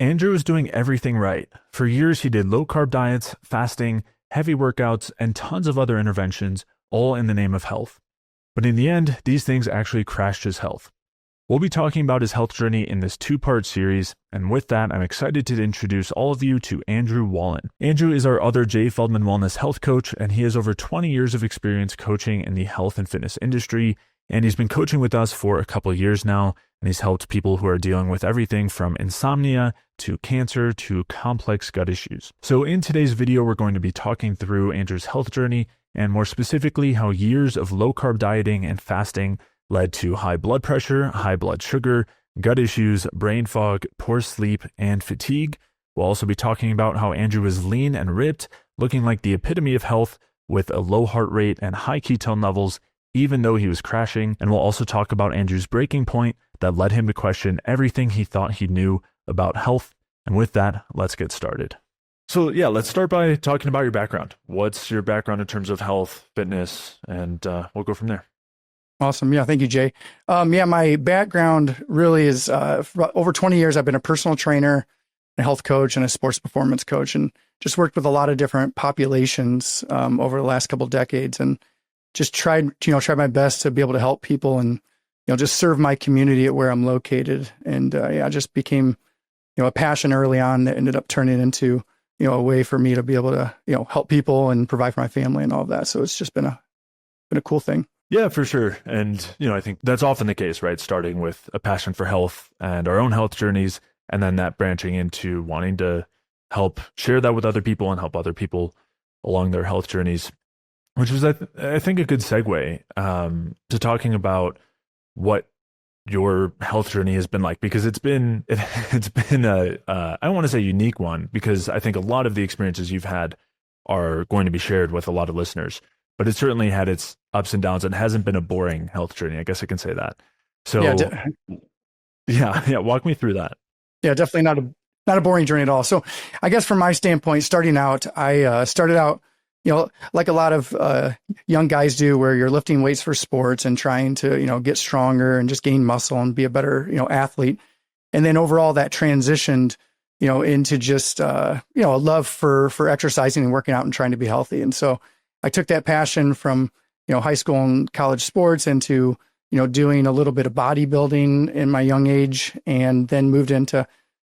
Andrew was doing everything right. For years, he did low-carb diets, fasting, heavy workouts, and tons of other interventions, all in the name of health. But in the end, these things actually crashed his health. We'll be talking about his health journey in this two-part series, and with that, I'm excited to introduce all of you to Andrew Wallen. Andrew is our other J. Feldman Wellness health coach, and he has over 20 years of experience coaching in the health and fitness industry, and he's been coaching with us for a couple of years now, and he's helped people who are dealing with everything from insomnia to cancer to complex gut issues. So in today's video, we're going to be talking through Andrew's health journey, and more specifically, how years of low-carb dieting and fasting led to high blood pressure, high blood sugar, gut issues, brain fog, poor sleep, and fatigue. We'll also be talking about how Andrew is lean and ripped, looking like the epitome of health with a low heart rate and high ketone levels, even though he was crashing. And we'll also talk about Andrew's breaking point that led him to question everything he thought he knew about health. And with that, let's get started. So yeah, let's start by talking about your background. What's your background in terms of health, fitness, and we'll go from there. Awesome. Yeah. Thank you, Jay. My background really is for over 20 years, I've been a personal trainer, a health coach, and a sports performance coach, and just worked with a lot of different populations over the last couple of decades, and just tried my best to be able to help people and, just serve my community at where I'm located. And just became, a passion early on that ended up turning into, a way for me to be able to, help people and provide for my family and all of that. So it's just been a cool thing. Yeah, for sure. And, I think that's often the case, right? Starting with a passion for health and our own health journeys, and then that branching into wanting to help share that with other people and help other people along their health journeys, which is, I think, a good segue to talking about what your health journey has been like, because it's been a, I don't want to say unique one, because I think a lot of the experiences you've had are going to be shared with a lot of listeners. But it certainly had its ups and downs, and hasn't been a boring health journey. I guess I can say that. So yeah, walk me through that. Yeah, definitely not a boring journey at all. So I guess from my standpoint, starting out, I started out, like a lot of young guys do, where you're lifting weights for sports and trying to, get stronger and just gain muscle and be a better, athlete. And then overall that transitioned, into just, a love for exercising and working out and trying to be healthy. And so I took that passion from, high school and college sports into, doing a little bit of bodybuilding in my young age, and then moved into,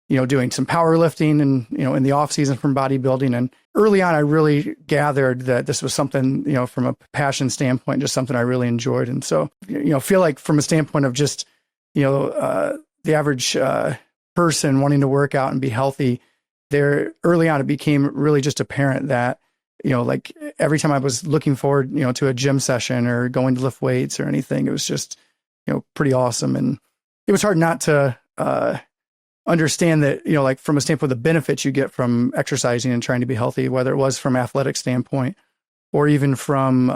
doing some powerlifting and, in the off season from bodybuilding. And early on, I really gathered that this was something, from a passion standpoint, just something I really enjoyed. And so, feel like from a standpoint of just, the average person wanting to work out and be healthy, there early on, it became really just apparent that, like every time I was looking forward, to a gym session or going to lift weights or anything, it was just, pretty awesome. And it was hard not to understand that, like from a standpoint of the benefits you get from exercising and trying to be healthy, whether it was from athletic standpoint or even from,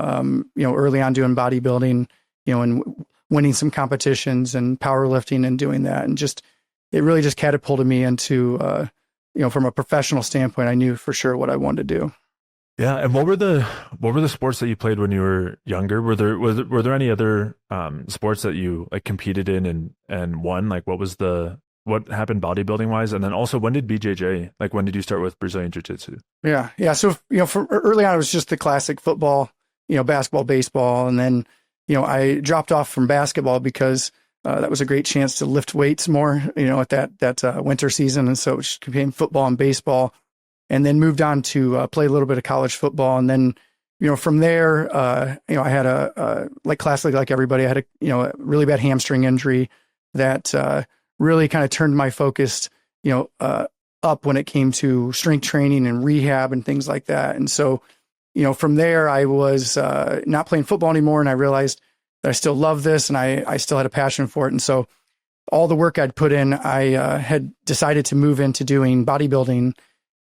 early on doing bodybuilding, and winning some competitions and powerlifting and doing that. And just, it really just catapulted me into, from a professional standpoint, I knew for sure what I wanted to do. Yeah, and what were the sports that you played when you were younger? Were there any other sports that you like competed in and won? Like what happened bodybuilding wise? And then also, when did when did you start with Brazilian Jiu-Jitsu? Yeah. So from early on, it was just the classic football, basketball, baseball, and then I dropped off from basketball because that was a great chance to lift weights more, at that winter season, and so it just became football and baseball. And then moved on to play a little bit of college football. And then, from there, I had classically, like everybody, I had a really bad hamstring injury that really kind of turned my focus, up when it came to strength training and rehab and things like that. And so, from there, I was not playing football anymore, and I realized that I still love this, and I still had a passion for it. And so all the work I'd put in, I had decided to move into doing bodybuilding.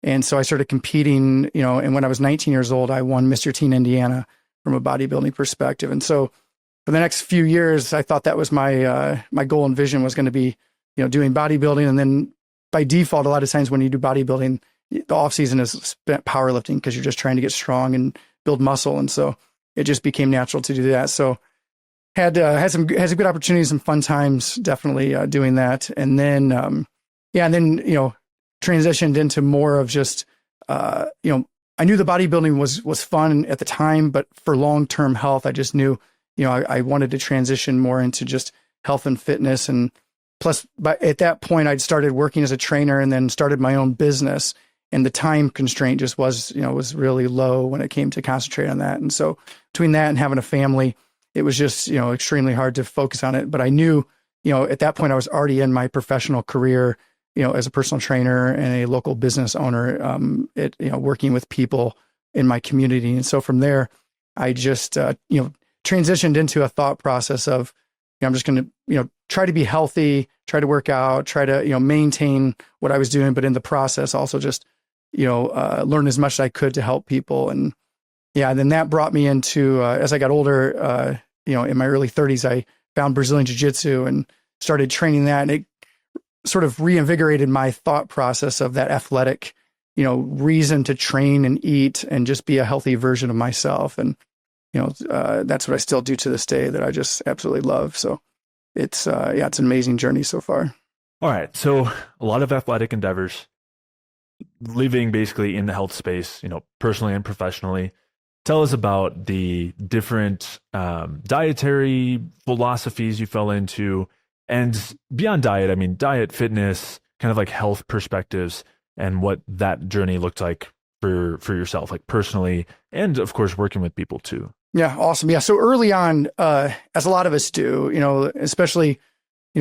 And so I started competing, and when I was 19 years old, I won Mr. Teen Indiana from a bodybuilding perspective. And so for the next few years, I thought that was my goal and vision was going to be, doing bodybuilding. And then by default, a lot of times when you do bodybuilding, the off season is spent powerlifting because you're just trying to get strong and build muscle. And so it just became natural to do that. So had some good opportunities and fun times, definitely doing that. And then, transitioned into more of just, I knew the bodybuilding was fun at the time, but for long-term health, I just knew, I wanted to transition more into just health and fitness. And plus, at that point, I'd started working as a trainer and then started my own business. And the time constraint just was really low when it came to concentrate on that. And so between that and having a family, it was just, extremely hard to focus on it. But I knew, at that point I was already in my professional career, as a personal trainer and a local business owner, working with people in my community. And so from there, I just, transitioned into a thought process of, I'm just going to, try to be healthy, try to work out, try to, maintain what I was doing, but in the process also just, learn as much as I could to help people. And then that brought me into, as I got older, in my early 30s, I found Brazilian Jiu-Jitsu and started training that. And it sort of reinvigorated my thought process of that athletic, reason to train and eat and just be a healthy version of myself. And, that's what I still do to this day that I just absolutely love. So it's an amazing journey so far. All right. So a lot of athletic endeavors, living basically in the health space, personally and professionally. Tell us about the different dietary philosophies you fell into, and beyond diet, I mean, diet, fitness, kind of like health perspectives, and what that journey looked like for yourself, like personally, and of course, working with people too. Yeah. Awesome. Yeah. So early on, as a lot of us do, especially,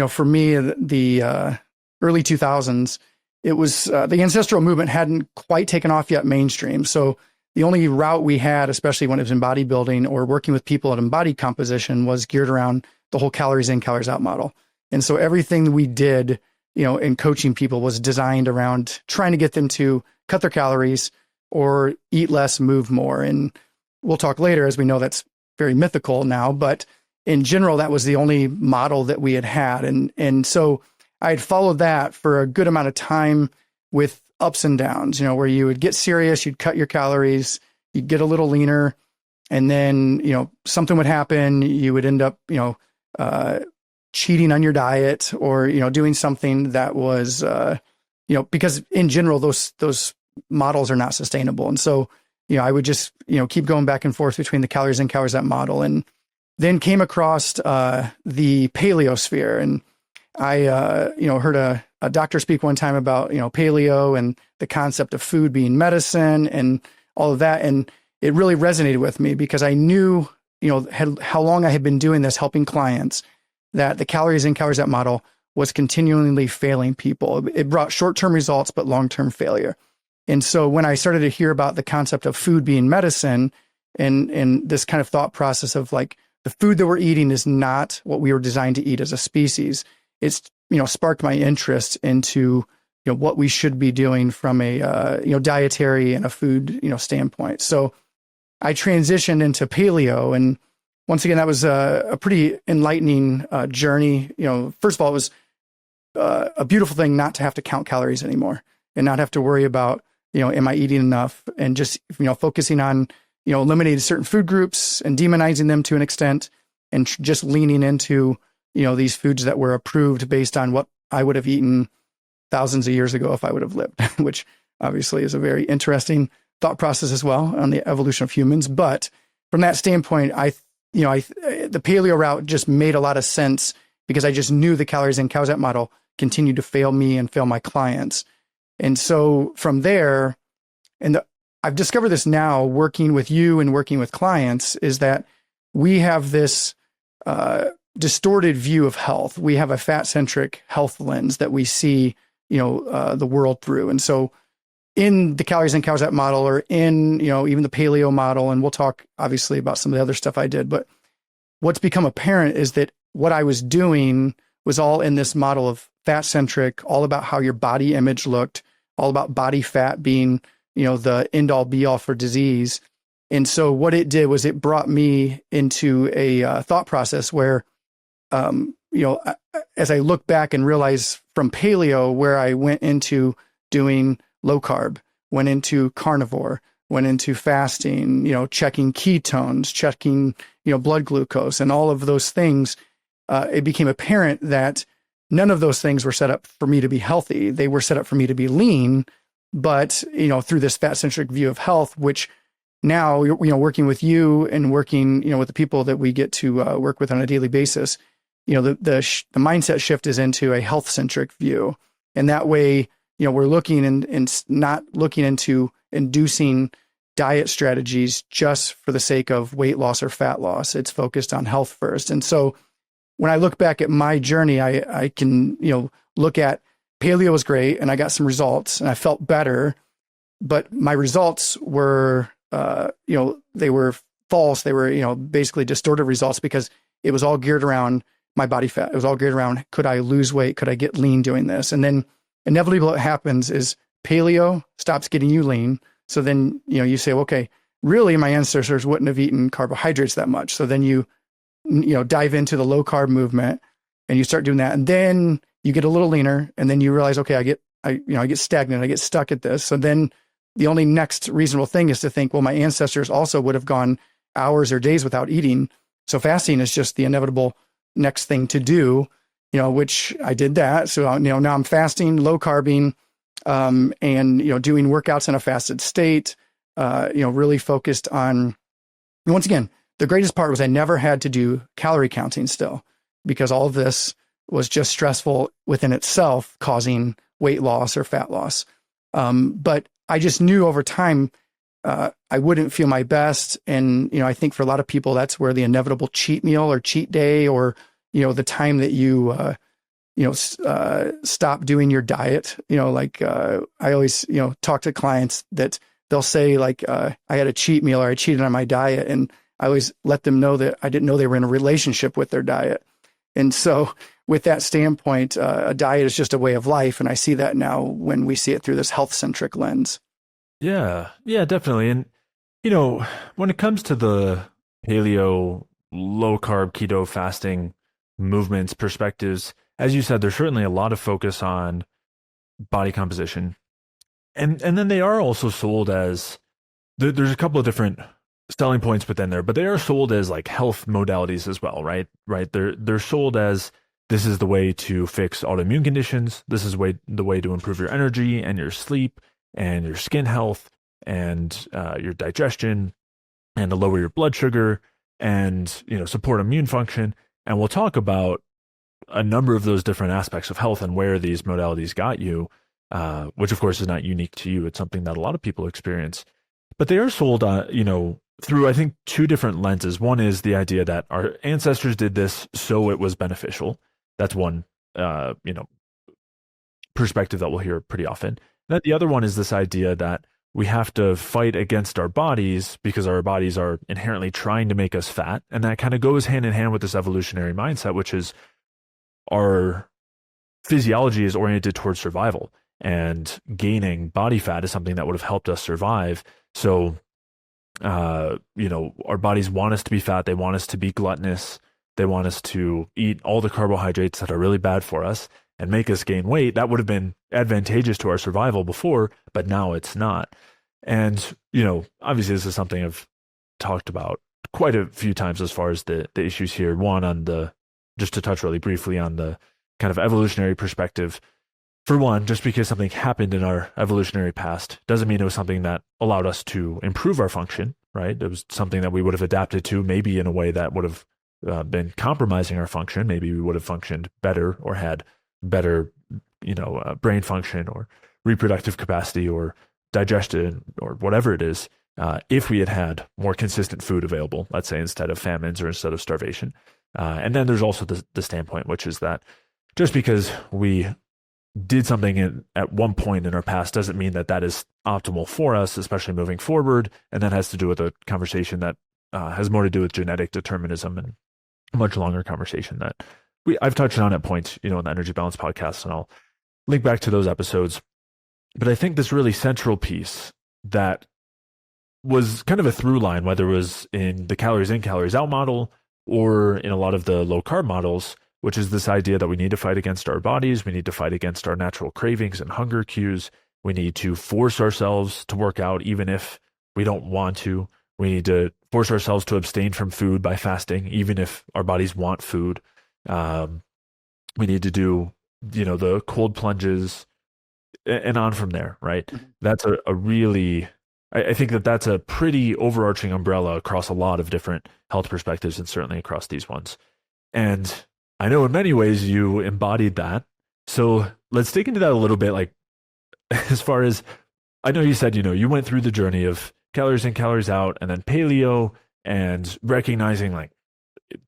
for me, the early 2000s, it was the ancestral movement hadn't quite taken off yet mainstream. So the only route we had, especially when it was in bodybuilding or working with people at body composition, was geared around the whole calories in, calories out model. And so everything we did, in coaching people was designed around trying to get them to cut their calories or eat less, move more. And we'll talk later, as we know that's very mythical now, but in general, that was the only model that we had. And so I had followed that for a good amount of time with ups and downs, where you would get serious, you'd cut your calories, you'd get a little leaner, and then, something would happen. You would end up, cheating on your diet or, doing something that was, because in general, those models are not sustainable. And so, I would just, keep going back and forth between the calories in, calories out model, and then came across the paleo sphere. And I, heard a doctor speak one time about, paleo and the concept of food being medicine and all of that. And it really resonated with me because I knew, how long I had been doing this, helping clients, that the calories in, calories out model was continually failing people. It brought short-term results, but long-term failure. And so when I started to hear about the concept of food being medicine and this kind of thought process of like the food that we're eating is not what we were designed to eat as a species, it's, sparked my interest into, what we should be doing from a, dietary and a food, standpoint. So I transitioned into paleo. And once again, that was a pretty enlightening journey. First of all, it was a beautiful thing not to have to count calories anymore and not have to worry about, am I eating enough, and just, focusing on, eliminating certain food groups and demonizing them to an extent and just leaning into, these foods that were approved based on what I would have eaten thousands of years ago if I would have lived, which obviously is a very interesting thought process as well on the evolution of humans. But from that standpoint, the paleo route just made a lot of sense because I just knew the calories in, calories out model continued to fail me and fail my clients. And so from there, I've discovered this now working with you and working with clients, is that we have this distorted view of health. We have a fat-centric health lens that we see, the world through. And so in the calories in, calories out model, or in, even the paleo model, and we'll talk obviously about some of the other stuff I did, but what's become apparent is that what I was doing was all in this model of fat-centric, all about how your body image looked, all about body fat being, the end-all be-all for disease. And so what it did was it brought me into a thought process where, as I look back and realize from paleo, where I went into doing low-carb, went into carnivore, went into fasting, checking ketones, checking, blood glucose, and all of those things, it became apparent that none of those things were set up for me to be healthy. They were set up for me to be lean, but, through this fat-centric view of health, which now, working with you and working, with the people that we get to work with on a daily basis, the mindset shift is into a health-centric view. And that way, we're looking and not looking into inducing diet strategies just for the sake of weight loss or fat loss. It's focused on health first. And so when I look back at my journey, I can, look at paleo was great and I got some results and I felt better, but my results were, they were false. They were, basically distorted results because it was all geared around my body fat. It was all geared around, could I lose weight? Could I get lean doing this? And then inevitably what happens is paleo stops getting you lean. So then, you say, okay, really my ancestors wouldn't have eaten carbohydrates that much. So then you dive into the low carb movement and you start doing that. And then you get a little leaner and then you realize, okay, I get stagnant. I get stuck at this. So then the only next reasonable thing is to think, well, my ancestors also would have gone hours or days without eating. So fasting is just the inevitable next thing to do, which I did that. So, now I'm fasting, low carbing, and, doing workouts in a fasted state, really focused on, once again, the greatest part was I never had to do calorie counting still, because all of this was just stressful within itself, causing weight loss or fat loss. But I just knew over time, I wouldn't feel my best. And, I think for a lot of people, that's where the inevitable cheat meal or cheat day, or, the time that you, stop doing your diet, I always, talk to clients that they'll say like, I had a cheat meal or I cheated on my diet. And I always let them know that I didn't know they were in a relationship with their diet. And so with that standpoint, a diet is just a way of life. And I see that now when we see it through this health-centric lens. Yeah, definitely. And, when it comes to the paleo, low carb, keto fasting movements, perspectives, as you said, there's certainly a lot of focus on body composition. And then they are also sold as, there's a couple of different selling points within there, but they are sold as like health modalities as well, right? Right. They're sold as, this is the way to fix autoimmune conditions. This is the way to improve your energy and your sleep and your skin health and your digestion, and to lower your blood sugar and, support immune function. And we'll talk about a number of those different aspects of health and where these modalities got you, which of course is not unique to you. It's something that a lot of people experience. But they are sold, through, I think, two different lenses. One is the idea that our ancestors did this so it was beneficial. That's one, perspective that we'll hear pretty often. Then the other one is this idea that we have to fight against our bodies because our bodies are inherently trying to make us fat. And that kind of goes hand in hand with this evolutionary mindset, which is our physiology is oriented towards survival, and gaining body fat is something that would have helped us survive. So, our bodies want us to be fat. They want us to be gluttonous. They want us to eat all the carbohydrates that are really bad for us and make us gain weight. That would have been advantageous to our survival before, but now it's not. And, obviously this is something I've talked about quite a few times as far as the issues here. One, just to touch really briefly on the kind of evolutionary perspective. For one, just because something happened in our evolutionary past doesn't mean it was something that allowed us to improve our function, right? It was something that we would have adapted to, maybe in a way that would have been compromising our function. Maybe we would have functioned better or had better, brain function or reproductive capacity or digestion or whatever it is, if we had more consistent food available, let's say, instead of famines or instead of starvation. And then there's also the standpoint, which is that just because we did something at one point in our past doesn't mean that is optimal for us, especially moving forward. And that has to do with a conversation that has more to do with genetic determinism, and a much longer conversation that I've touched on at points, in the Energy Balance podcast, and I'll link back to those episodes. But I think this really central piece that was kind of a through line, whether it was in the calories in, calories out model or in a lot of the low carb models, which is this idea that we need to fight against our bodies. We need to fight against our natural cravings and hunger cues. We need to force ourselves to work out, even if we don't want to. We need to force ourselves to abstain from food by fasting, even if our bodies want food. We need to do, the cold plunges and on from there, right? That's a really, I think that's a pretty overarching umbrella across a lot of different health perspectives and certainly across these ones. And I know in many ways you embodied that. So let's dig into that a little bit. Like, as far as I know, you said, you went through the journey of calories in, calories out, and then paleo and recognizing like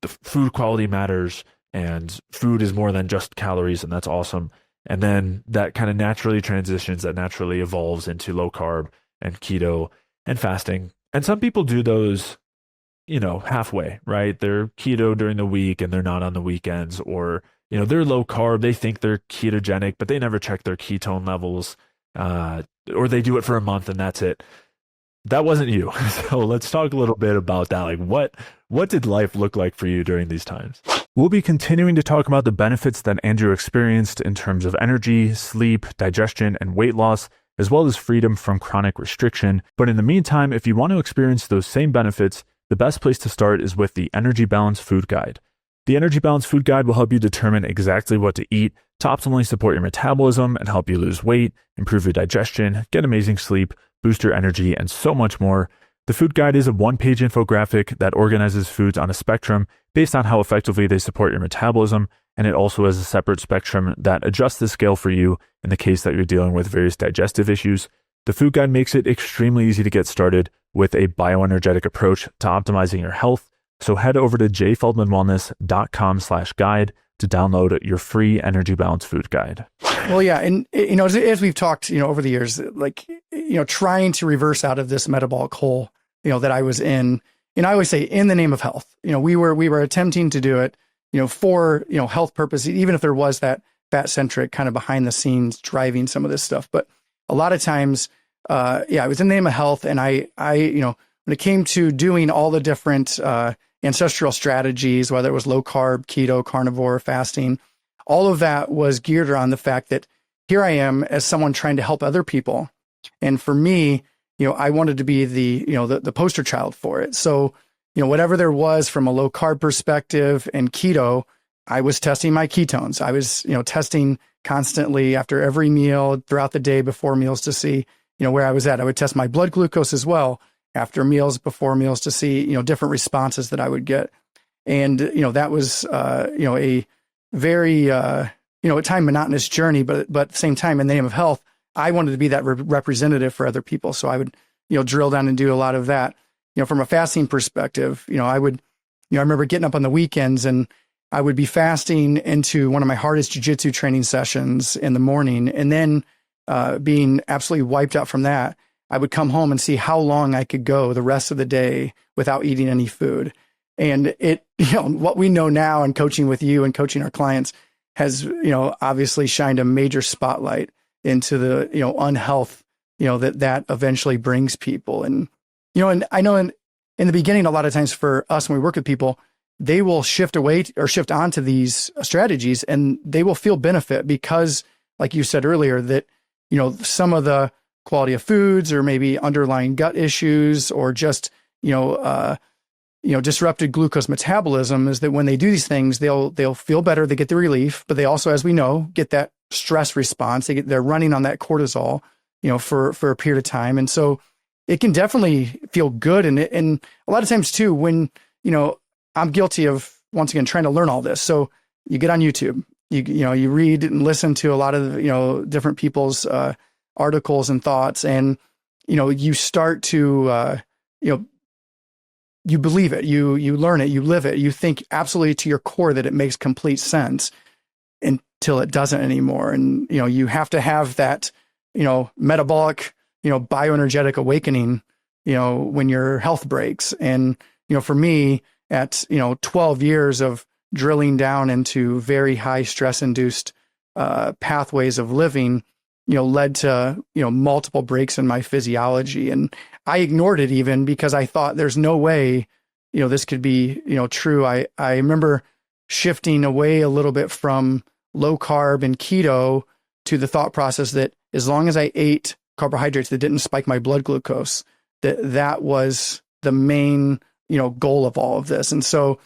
the food quality matters and food is more than just calories, and that's awesome. And then that kind of naturally transitions, that naturally evolves into low carb and keto and fasting. And some people do those, halfway, right? They're keto during the week and they're not on the weekends, or, they're low carb. They think they're ketogenic, but they never check their ketone levels, or they do it for a month and that's it. That wasn't you. So let's talk a little bit about that. Like what did life look like for you during these times? We'll be continuing to talk about the benefits that Andrew experienced in terms of energy, sleep, digestion, and weight loss, as well as freedom from chronic restriction. But in the meantime, if you want to experience those same benefits, the best place to start is with the Energy Balance Food Guide. The Energy Balance Food Guide will help you determine exactly what to eat to optimally support your metabolism and help you lose weight, improve your digestion, get amazing sleep, boost your energy, and so much more. The food guide is a one-page infographic that organizes foods on a spectrum based on how effectively they support your metabolism, and it also has a separate spectrum that adjusts the scale for you in the case that you're dealing with various digestive issues. The food guide makes it extremely easy to get started with a bioenergetic approach to optimizing your health. So head over to jfeldmanwellness.com/guide to download your free Energy Balance Food Guide. Well, yeah. And, as we've talked, over the years, like, trying to reverse out of this metabolic hole, that I was in, I always say in the name of health, we were attempting to do it, for, health purposes, even if there was that fat centric kind of behind the scenes driving some of this stuff. But a lot of times, it was in the name of health. And I, when it came to doing all the different, ancestral strategies, whether it was low carb, keto, carnivore, fasting, all of that was geared around the fact that here I am as someone trying to help other people. And for me, I wanted to be the poster child for it. So, whatever there was from a low carb perspective and keto, I was testing my ketones. I was, testing constantly after every meal throughout the day before meals to see, where I was at. I would test my blood glucose as well after meals, before meals to see, different responses that I would get. And, that was, a very, at time monotonous journey, but at the same time, in the name of health, I wanted to be that representative for other people. So I would, drill down and do a lot of that. From a fasting perspective, I would, I remember getting up on the weekends and I would be fasting into one of my hardest jiu-jitsu training sessions in the morning. And then being absolutely wiped out from that, I would come home and see how long I could go the rest of the day without eating any food. And it, what we know now in coaching with you and coaching our clients has, obviously shined a major spotlight into the, unhealth, that eventually brings people. And, and I know in the beginning, a lot of times for us, when we work with people, they will shift away or shift onto these strategies and they will feel benefit because, like you said earlier, that, some of the quality of foods or maybe underlying gut issues or just, disrupted glucose metabolism is that when they do these things, they'll feel better. They get the relief, but they also, as we know, get that stress response. They're running on that cortisol, for a period of time. And so it can definitely feel good. And a lot of times too, when, I'm guilty of, once again, trying to learn all this. So you get on YouTube, you read and listen to a lot of, different people's, articles and thoughts, and, you start to, you believe it, you learn it, you live it, you think absolutely to your core that it makes complete sense until it doesn't anymore. And, you have to have that, metabolic, bioenergetic awakening, when your health breaks. And, for me at, 12 years of drilling down into very high stress induced, pathways of living, led to, multiple breaks in my physiology. And I ignored it even because I thought there's no way, this could be, true. I remember shifting away a little bit from low carb and keto to the thought process that as long as I ate carbohydrates that didn't spike my blood glucose, that was the main, goal of all of this. And so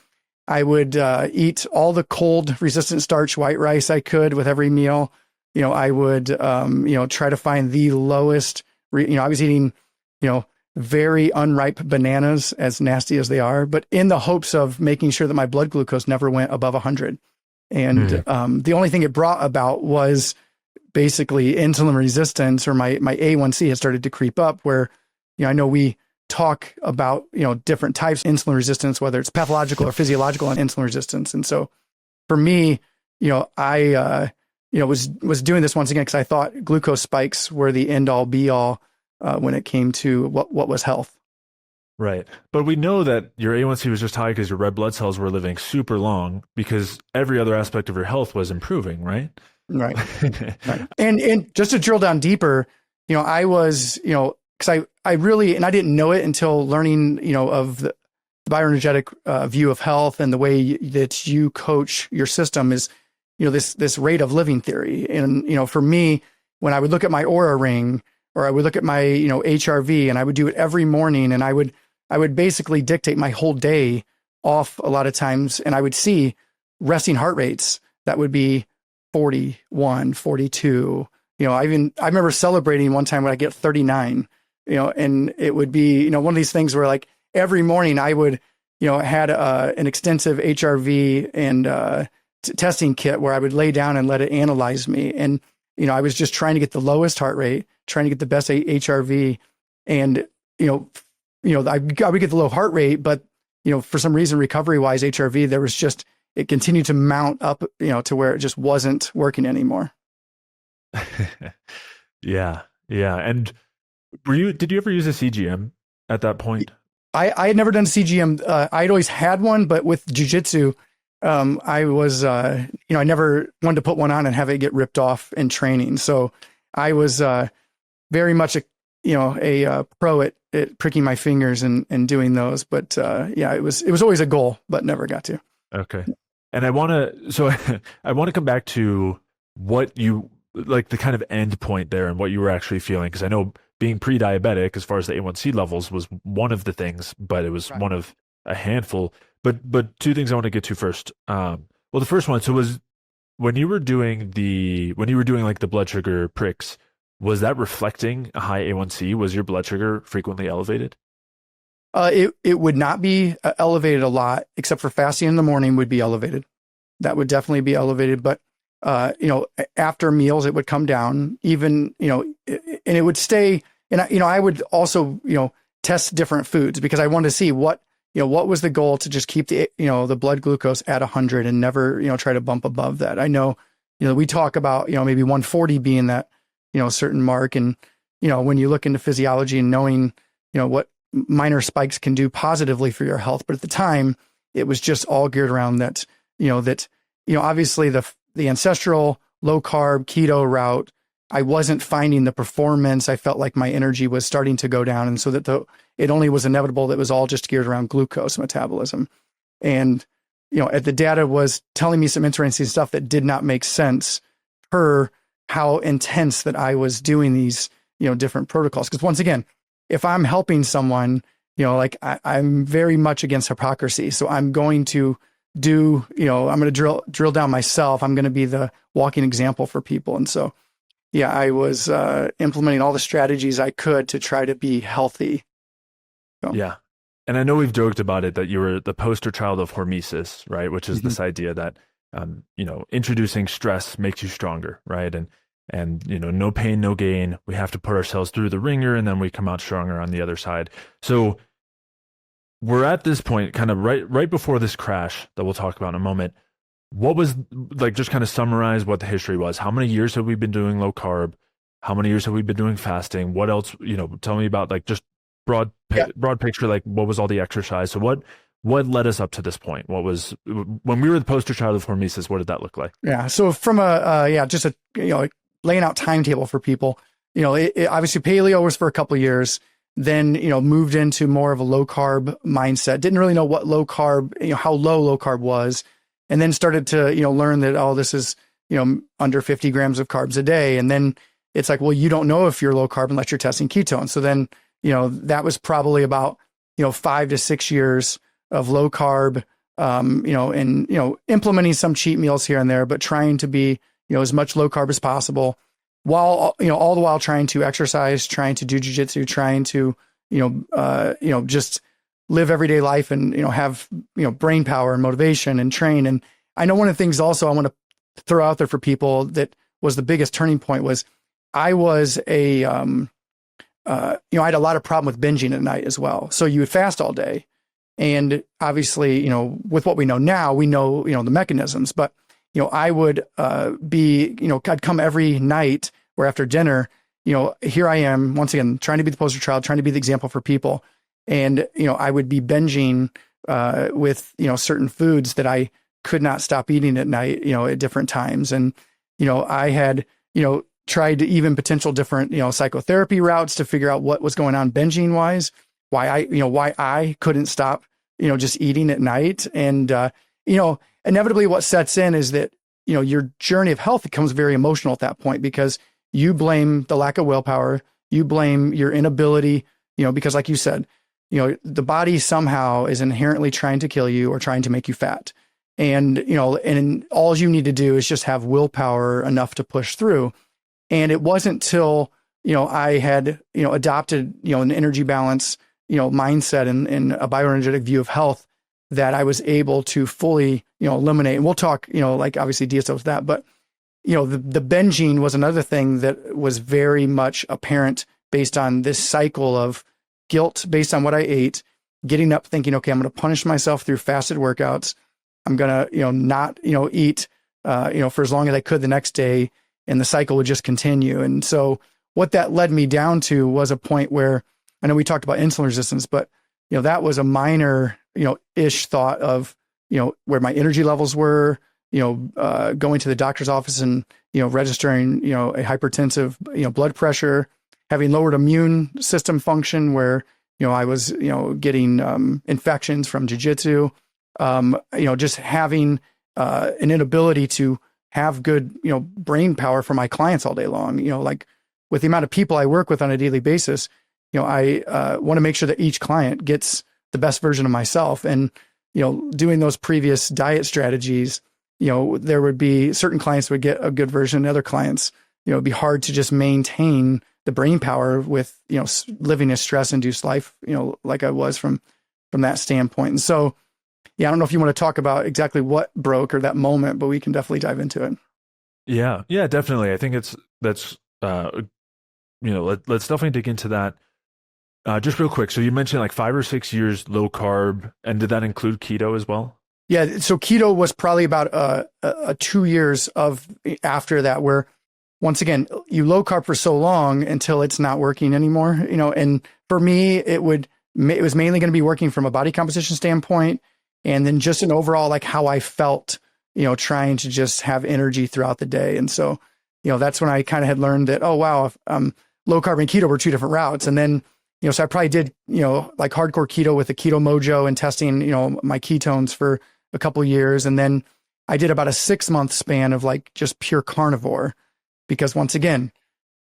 I would eat all the cold resistant starch white rice I could with every meal. I would, try to find the lowest, I was eating, very unripe bananas, as nasty as they are, but in the hopes of making sure that my blood glucose never went above 100. And the only thing it brought about was basically insulin resistance, or my A1C had started to creep up, where, I know we talk about, different types of insulin resistance, whether it's pathological or physiological insulin resistance. And so for me, I, was doing this once again because I thought glucose spikes were the end all be all when it came to what was health. Right. But we know that your A1C was just high because your red blood cells were living super long, because every other aspect of your health was improving, right? Right. Right. And just to drill down deeper, I was, because I really, and I didn't know it until learning, of the bioenergetic view of health, and the way that you coach your system is, this rate of living theory. And, for me, when I would look at my Aura ring, or I would look at my, HRV, and I would do it every morning, and I would basically dictate my whole day off a lot of times, and I would see resting heart rates that would be 41, 42. I remember celebrating one time when I get 39, and it would be, one of these things where, like, every morning I would, had an extensive HRV and testing kit where I would lay down and let it analyze me. And, I was just trying to get the lowest heart rate, trying to get the best HRV. And, I would get the low heart rate, but, for some reason, recovery wise, HRV, it continued to mount up, to where it just wasn't working anymore. Yeah. Yeah. And did you ever use a CGM at that point? I had never done CGM. I'd always had one, but with jiu-jitsu, I was, I never wanted to put one on and have it get ripped off in training. So I was very much a pro at pricking my fingers and doing those. But it was always a goal, but never got to. Okay. And I want to come back to what you, like, the kind of end point there and what you were actually feeling. Because I know being pre-diabetic, as far as the A1C levels, was one of the things, but it was one of a handful. But two things I want to get to first. Well, the first one, so was when you were doing like the blood sugar pricks, was that reflecting a high A1C? Was your blood sugar frequently elevated? It would not be elevated a lot, except for fasting in the morning would be elevated. That would definitely be elevated. But, after meals, it would come down even, and it would stay. And, I would also, test different foods, because I wanted to see what was the goal to just keep the blood glucose at 100 and never, try to bump above that. I know, we talk about, maybe 140 being that, certain mark. And, when you look into physiology and knowing, what minor spikes can do positively for your health. But at the time, it was just all geared around that, obviously the ancestral low carb keto route, I wasn't finding the performance. I felt like my energy was starting to go down. And so that it only was inevitable that it was all just geared around glucose metabolism. And, the data was telling me some interesting stuff that did not make sense per how intense that I was doing these, different protocols. Because once again, if I'm helping someone, I'm very much against hypocrisy. So I'm going to I'm going to drill down myself. I'm going to be the walking example for people. And so, I was implementing all the strategies I could to try to be healthy. So. Yeah. And I know we've joked about it, that you were the poster child of hormesis, right? Which is this idea that, introducing stress makes you stronger, right? And no pain, no gain. We have to put ourselves through the ringer, and then we come out stronger on the other side. So we're at this point, kind of right before this crash that we'll talk about in a moment. What was, like, just kind of summarize what the history was. How many years have we been doing low carb? How many years have we been doing fasting? What else, tell me about, like, just broad picture, like, what was all the exercise? So what led us up to this point? What was, when we were the poster child of hormesis, what did that look like? Yeah. So from just a, laying out timetable for people, it obviously paleo was for a couple of years, then, moved into more of a low carb mindset. Didn't really know what low carb, how low carb was. And then started to, learn that, this is, under 50 grams of carbs a day. And then it's like, well, you don't know if you're low carb unless you're testing ketones. So then, that was probably about, 5 to 6 years of low carb, and, implementing some cheat meals here and there, but trying to be, as much low carb as possible while, all the while trying to exercise, trying to do jiu-jitsu, trying to, just live everyday life and, have, brain power and motivation and train. And I know one of the things also I want to throw out there for people that was the biggest turning point was I was I had a lot of problem with binging at night as well. So you would fast all day. And obviously, with what we know now, we know, the mechanisms, but, I would I'd come every night or after dinner, here I am, once again, trying to be the poster child, trying to be the example for people. And, I would be binging with, certain foods that I could not stop eating at night, at different times. And, I had, tried even potential different, psychotherapy routes to figure out what was going on binging wise, why I couldn't stop, just eating at night. And, inevitably what sets in is that, your journey of health becomes very emotional at that point because you blame the lack of willpower, you blame your inability, because like you said, the body somehow is inherently trying to kill you or trying to make you fat. And, and all you need to do is just have willpower enough to push through. And it wasn't till, I had, adopted, an energy balance, mindset and a bioenergetic view of health that I was able to fully, eliminate. And we'll talk, like obviously DSO with that, but, the binging was another thing that was very much apparent based on this cycle of guilt based on what I ate, getting up thinking, okay, I'm going to punish myself through fasted workouts. I'm going to, not, eat, for as long as I could the next day, and the cycle would just continue. And so what that led me down to was a point where I know we talked about insulin resistance, but, that was a minor, ish thought of, where my energy levels were, going to the doctor's office and, registering, a hypertensive, blood pressure, having lowered immune system function where, I was, getting infections from jiu-jitsu, just having an inability to have good, brain power for my clients all day long, like with the amount of people I work with on a daily basis, I want to make sure that each client gets the best version of myself. And, doing those previous diet strategies, there would be certain clients would get a good version. Other clients, it'd be hard to just maintain the brain power with, living a stress-induced life, like I was from that standpoint. And so, yeah, I don't know if you want to talk about exactly what broke or that moment, but we can definitely dive into it. Yeah, definitely. I think let's definitely dig into that. Just real quick. So you mentioned like 5 or 6 years low carb, and did that include keto as well? Yeah. So keto was probably about 2 years of after that, where once again, you low carb for so long until it's not working anymore, and for me, it was mainly going to be working from a body composition standpoint. And then just an overall, like how I felt, trying to just have energy throughout the day. And so, that's when I kind of had learned that, oh, wow, low carb and keto were 2 different routes. And then, so I probably did, like hardcore keto with the Keto Mojo and testing, my ketones for a couple of years. And then I did about a 6-month span of like just pure carnivore, because once again,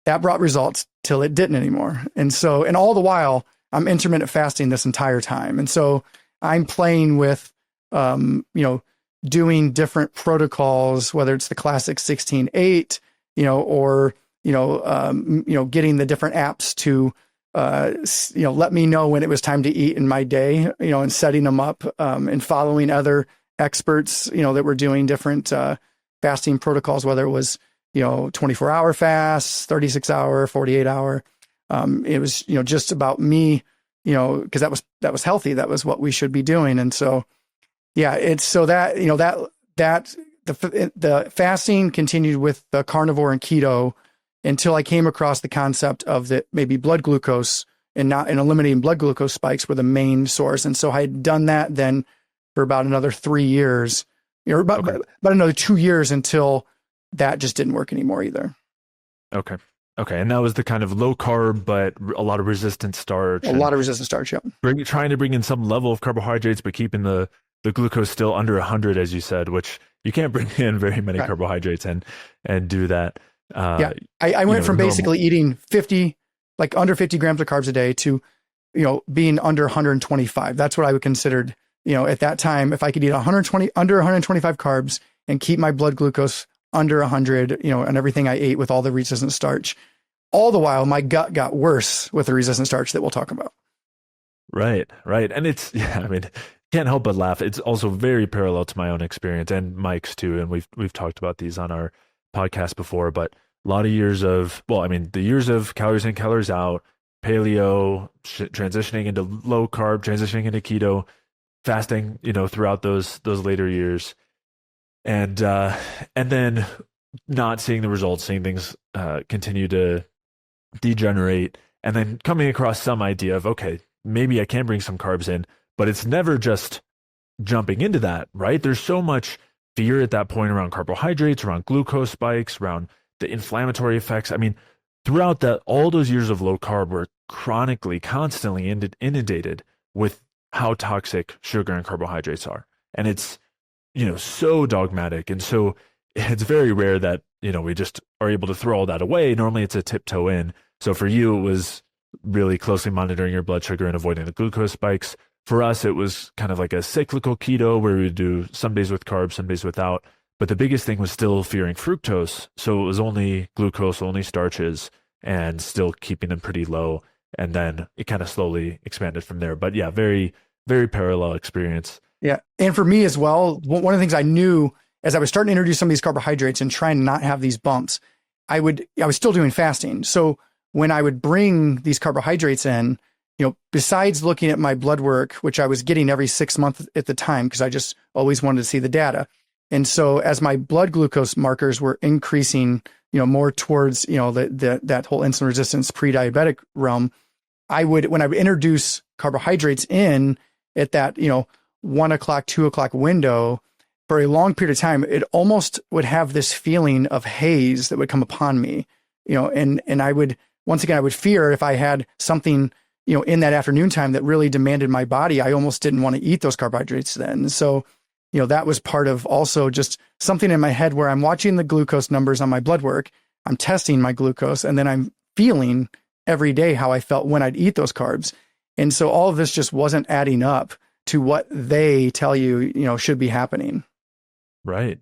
that brought results till it didn't anymore. And so, and all the while I'm intermittent fasting this entire time. And so I'm playing with, doing different protocols, whether it's the classic 16-8, or, getting the different apps to, let me know when it was time to eat in my day, and setting them up, and following other experts, that were doing different, fasting protocols, whether it was, 24-hour fasts, 36-hour, 48-hour. It was, just about me, because that was healthy. That was what we should be doing. And so, yeah, it's so that, the fasting continued with the carnivore and keto until I came across the concept of that maybe blood glucose and eliminating blood glucose spikes were the main source. And so I had done that then for about another 3 years, about another 2 years until that just didn't work anymore either. Okay. And that was the kind of low carb, but a lot of resistant starch. A lot of resistant starch, yeah. Trying to bring in some level of carbohydrates, but keeping the glucose still under 100, as you said, which you can't bring in very many carbohydrates and do that. I went from basically eating 50, like under 50 grams of carbs a day to, being under 125. That's what I would consider at that time, if I could eat under 125 carbs and keep my blood glucose under 100, and everything I ate with all the resistant starch, all the while my gut got worse with the resistant starch that we'll talk about. Right. And it's, I mean, can't help but laugh. It's also very parallel to my own experience and Mike's too. And we've talked about these on our podcast before, but a lot of years of, the years of calories in, calories out, paleo, transitioning into low carb, transitioning into keto, fasting, throughout those later years. And then not seeing the results, seeing things continue to degenerate, and then coming across some idea of, okay, maybe I can bring some carbs in, but it's never just jumping into that, right? There's so much fear at that point around carbohydrates, around glucose spikes, around the inflammatory effects. I mean, throughout all those years of low carb, we're chronically, constantly inundated with how toxic sugar and carbohydrates are. And it's, so dogmatic. And so it's very rare that, we just are able to throw all that away. Normally it's a tiptoe in. So for you, it was really closely monitoring your blood sugar and avoiding the glucose spikes. For us, it was kind of like a cyclical keto where we would do some days with carbs, some days without. But the biggest thing was still fearing fructose. So it was only glucose, only starches, and still keeping them pretty low. And then it kind of slowly expanded from there. But yeah, very, very parallel experience. Yeah. And for me as well, one of the things I knew as I was starting to introduce some of these carbohydrates and trying to not have these bumps, I was still doing fasting. So when I would bring these carbohydrates in, besides looking at my blood work, which I was getting every 6 months at the time, because I just always wanted to see the data. And so as my blood glucose markers were increasing, more towards, that whole insulin resistance pre-diabetic realm, when I would introduce carbohydrates in at that, 1 o'clock, 2 o'clock window for a long period of time, it almost would have this feeling of haze that would come upon me, and I would fear if I had something, in that afternoon time that really demanded my body, I almost didn't want to eat those carbohydrates then. So, that was part of also just something in my head where I'm watching the glucose numbers on my blood work, I'm testing my glucose, and then I'm feeling every day how I felt when I'd eat those carbs. And so all of this just wasn't adding up to what they tell you, should be happening. Right.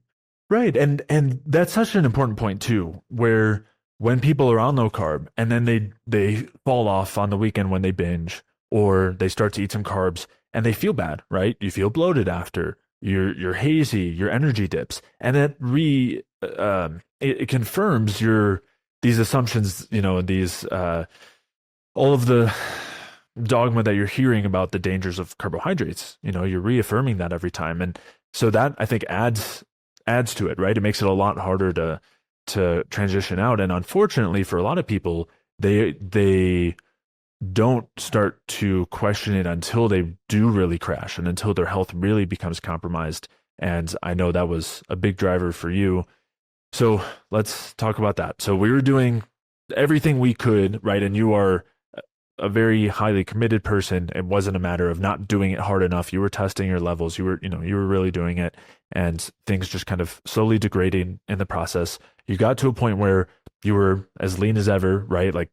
And that's such an important point too, where when people are on low carb and then they fall off on the weekend when they binge, or they start to eat some carbs and they feel bad, right? You feel bloated after, you're hazy, your energy dips, and that it confirms these assumptions, these all of the dogma that you're hearing about the dangers of carbohydrates. You're reaffirming that every time, and so that, I think, adds to it, right? It makes it a lot harder to transition out. And unfortunately for a lot of people, they don't start to question it until they do really crash and until their health really becomes compromised. And I know that was a big driver for you. So let's talk about that. So we were doing everything we could, right? And you are a very highly committed person. It wasn't a matter of not doing it hard enough. You were testing your levels. You were really doing it, and things just kind of slowly degrading in the process. You got to a point where you were as lean as ever, right? Like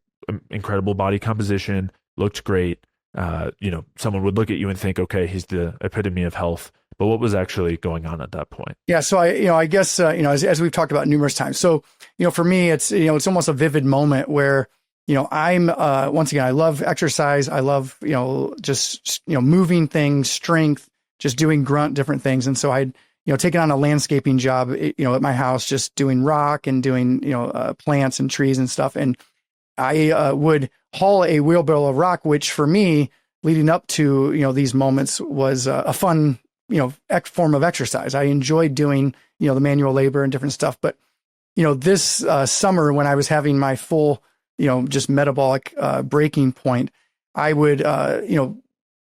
incredible body composition, looked great. Someone would look at you and think, okay, he's the epitome of health. But what was actually going on at that point? Yeah. So I guess, as we've talked about numerous times. So, for me, it's almost a vivid moment where, I'm, once again, I love exercise. I love, just, moving things, strength, just doing different things. And so I'd, taken on a landscaping job, at my house, just doing rock and doing, plants and trees and stuff. And I would haul a wheelbarrow of rock, which for me, leading up to, these moments was a fun, form of exercise. I enjoyed doing, the manual labor and different stuff. But, this summer when I was having my full, just metabolic breaking point, I would,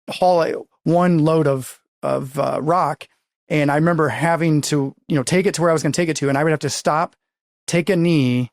haul one load of rock. And I remember having to, take it to where I was going to take it to. And I would have to stop, take a knee,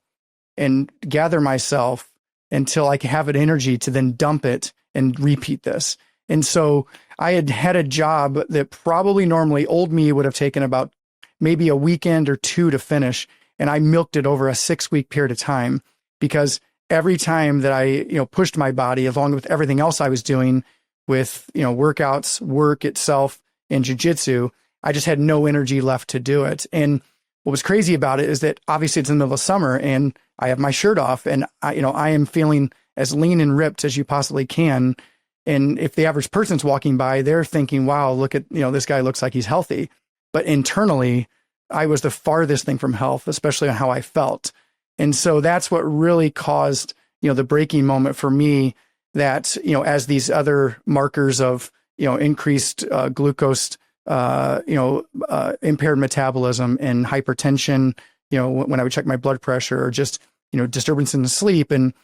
and gather myself until I could have an energy to then dump it and repeat this. And so I had a job that probably normally old me would have taken about maybe a weekend or two to finish. And I milked it over a 6-week period of time, because every time that I, pushed my body along with everything else I was doing with, workouts, work itself, in jiu-jitsu, I just had no energy left to do it. And what was crazy about it is that obviously it's in the middle of summer and I have my shirt off and I am feeling as lean and ripped as you possibly can. And if the average person's walking by, they're thinking, wow, look at, this guy looks like he's healthy. But internally, I was the farthest thing from health, especially on how I felt. And so that's what really caused, the breaking moment for me that, as these other markers of, increased glucose, impaired metabolism and hypertension, when I would check my blood pressure or just, disturbance in the sleep and,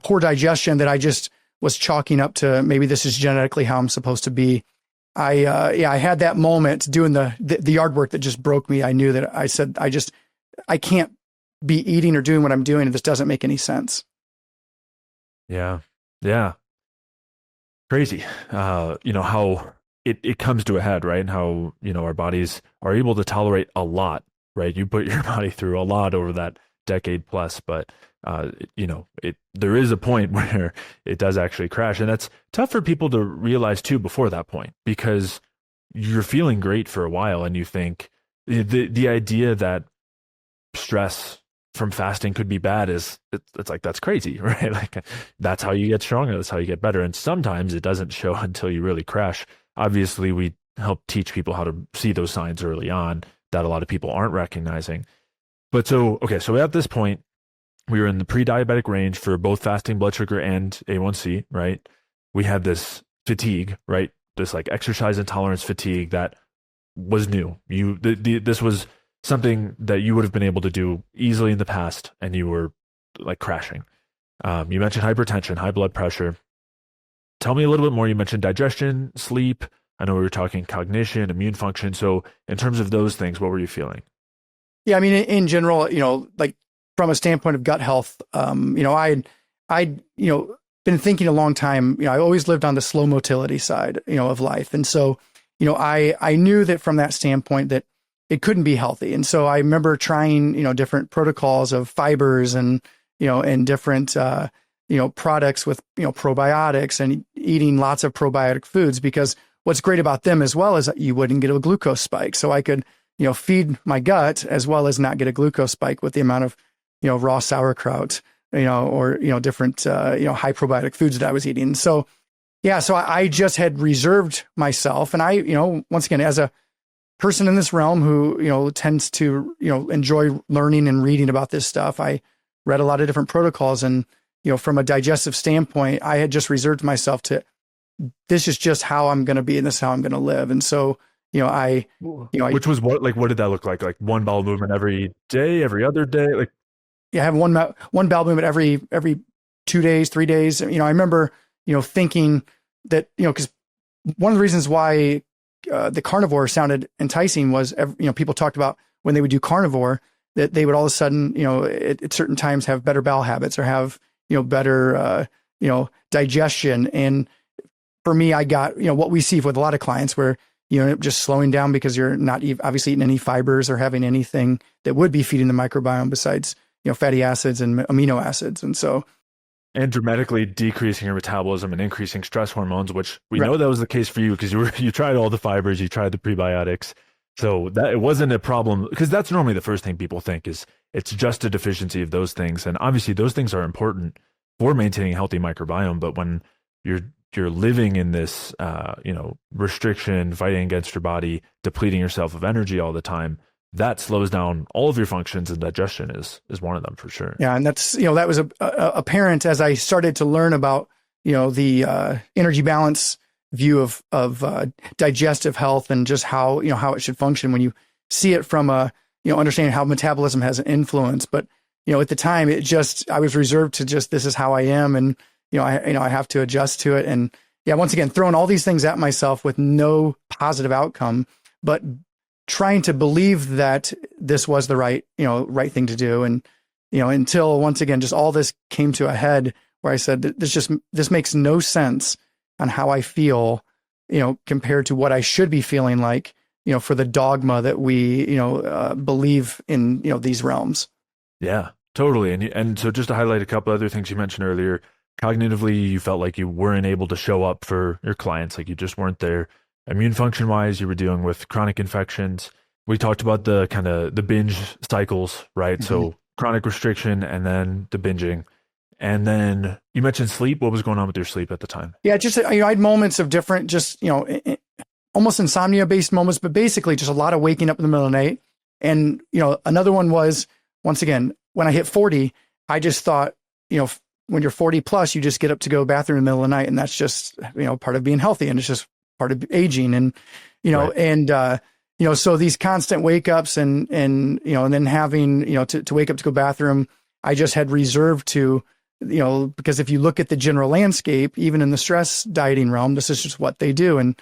poor digestion that I just was chalking up to maybe this is genetically how I'm supposed to be. I had that moment doing the yard work that just broke me. I knew that I said, I can't be eating or doing what I'm doing if this doesn't make any sense. Yeah. Yeah. Crazy. How it comes to a head, right? And how, our bodies are able to tolerate a lot, right? You put your body through a lot over that decade plus, but there is a point where it does actually crash. And that's tough for people to realize too before that point, because you're feeling great for a while and you think the idea that stress from fasting could be bad it's like, that's crazy, right? Like that's how you get stronger. That's how you get better. And sometimes it doesn't show until you really crash. Obviously we help teach people how to see those signs early on that a lot of people aren't recognizing. But so at this point, we were in the pre-diabetic range for both fasting blood sugar and A1C, right? We had this fatigue, right? This like exercise intolerance fatigue that was new. This was something that you would have been able to do easily in the past, and you were like crashing. You mentioned hypertension, high blood pressure. Tell me a little bit more. You mentioned digestion, sleep. I know we were talking cognition, immune function. So in terms of those things, what were you feeling? Yeah, I mean, in general, like from a standpoint of gut health, I'd been thinking a long time, I always lived on the slow motility side, of life. And so, I knew that from that standpoint that it couldn't be healthy. And so I remember trying, different protocols of fibers and, and different, products with, probiotics and eating lots of probiotic foods, because what's great about them as well is that you wouldn't get a glucose spike. So I could, feed my gut as well as not get a glucose spike with the amount of, raw sauerkraut, or, different, high probiotic foods that I was eating. So, yeah, so I just had reserved myself. And I, once again, as a person in this realm who, tends to, enjoy learning and reading about this stuff, I read a lot of different protocols. And, from a digestive standpoint, I had just reserved myself to, this is just how I'm going to be and this is how I'm going to live. And so, which was what did that look like? Like one bowel movement every day, every other day? Like, yeah, I have one bowel movement every 2 days, 3 days. I remember, thinking that, because one of the reasons why the carnivore sounded enticing was, people talked about when they would do carnivore that they would all of a sudden, at certain times have better bowel habits or have, better, digestion. And for me, I got, what we see with a lot of clients where, just slowing down because you're not obviously eating any fibers or having anything that would be feeding the microbiome besides, fatty acids and amino acids. And so, and dramatically decreasing your metabolism and increasing stress hormones, which we right. know that was the case for you because you tried all the fibers, you tried the prebiotics. So that it wasn't a problem, because that's normally the first thing people think is it's just a deficiency of those things. And obviously those things are important for maintaining a healthy microbiome. But when you're living in this, restriction, fighting against your body, depleting yourself of energy all the time, that slows down all of your functions, and digestion is one of them for sure. Yeah. And that's, that was apparent as I started to learn about, the energy balance view of digestive health and just how it should function when you see it from understanding how metabolism has an influence. But, at the time I was reserved to just, this is how I am. And, I have to adjust to it. And yeah, once again, throwing all these things at myself with no positive outcome, but trying to believe that this was the right thing to do. And, until once again, just all this came to a head where I said, this makes no sense on how I feel, compared to what I should be feeling like, for the dogma that we, believe in, these realms. Yeah, totally. And so just to highlight a couple other things you mentioned earlier, cognitively, you felt like you weren't able to show up for your clients, like you just weren't there. immune function wise, you were dealing with chronic infections. We talked about the kind of the binge cycles, right? So chronic restriction and then the binging. And then you mentioned sleep. What was going on with your sleep at the time? Yeah, just, I had moments of different, just, almost insomnia based moments, but basically just a lot of waking up in the middle of the night. And, another one was, once again, when I hit 40, I just thought, when you're 40 plus, you just get up to go bathroom in the middle of the night. And that's just, part of being healthy, and it's just part of aging. And, so these constant wake ups and then having, to wake up to go bathroom, I just had reserved to, because if you look at the general landscape, even in the stress dieting realm, this is just what they do. And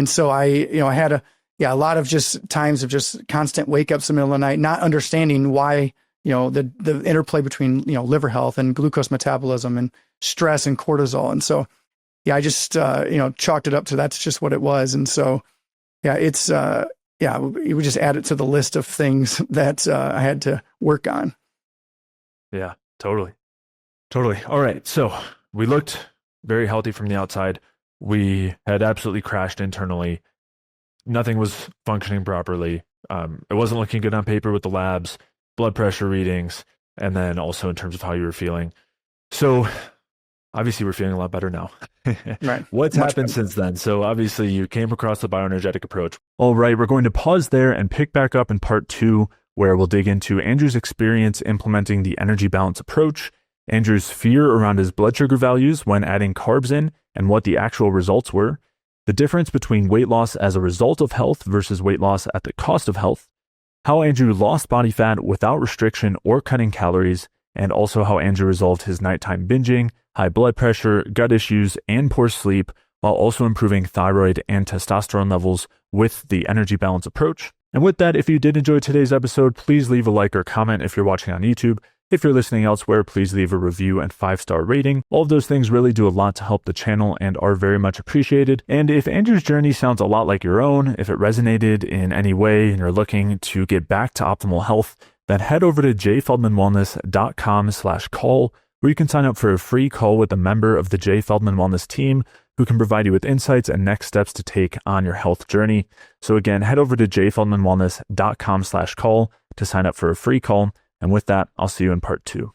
so I had a lot of just times of just constant wake ups in the middle of the night, not understanding why, the interplay between, liver health and glucose metabolism and stress and cortisol. And so, I just, chalked it up to that's just what it was. And so, it's, we would just add it to the list of things that I had to work on. Yeah, totally. All right. So we looked very healthy from the outside. We had absolutely crashed internally. Nothing was functioning properly. It wasn't looking good on paper with the labs, blood pressure readings, and then also in terms of how you were feeling. So obviously we're feeling a lot better now. Right. What's happened since then? So obviously you came across the bioenergetic approach. All right, we're going to pause there and pick back up in part 2, where we'll dig into Andrew's experience implementing the energy balance approach, Andrew's fear around his blood sugar values when adding carbs in and what the actual results were, the difference between weight loss as a result of health versus weight loss at the cost of health, how Andrew lost body fat without restriction or cutting calories, and also how Andrew resolved his nighttime binging, high blood pressure, gut issues, and poor sleep, while also improving thyroid and testosterone levels with the energy balance approach. And with that, if you did enjoy today's episode, please leave a like or comment if you're watching on YouTube. If you're listening elsewhere, please leave a review and 5-star rating. All of those things really do a lot to help the channel and are very much appreciated. And if Andrew's journey sounds a lot like your own, if it resonated in any way and you're looking to get back to optimal health, then head over to jfeldmanwellness.com/call, where you can sign up for a free call with a member of the J. Feldman Wellness team who can provide you with insights and next steps to take on your health journey. So again, head over to jfeldmanwellness.com/call to sign up for a free call. And with that, I'll see you in part 2.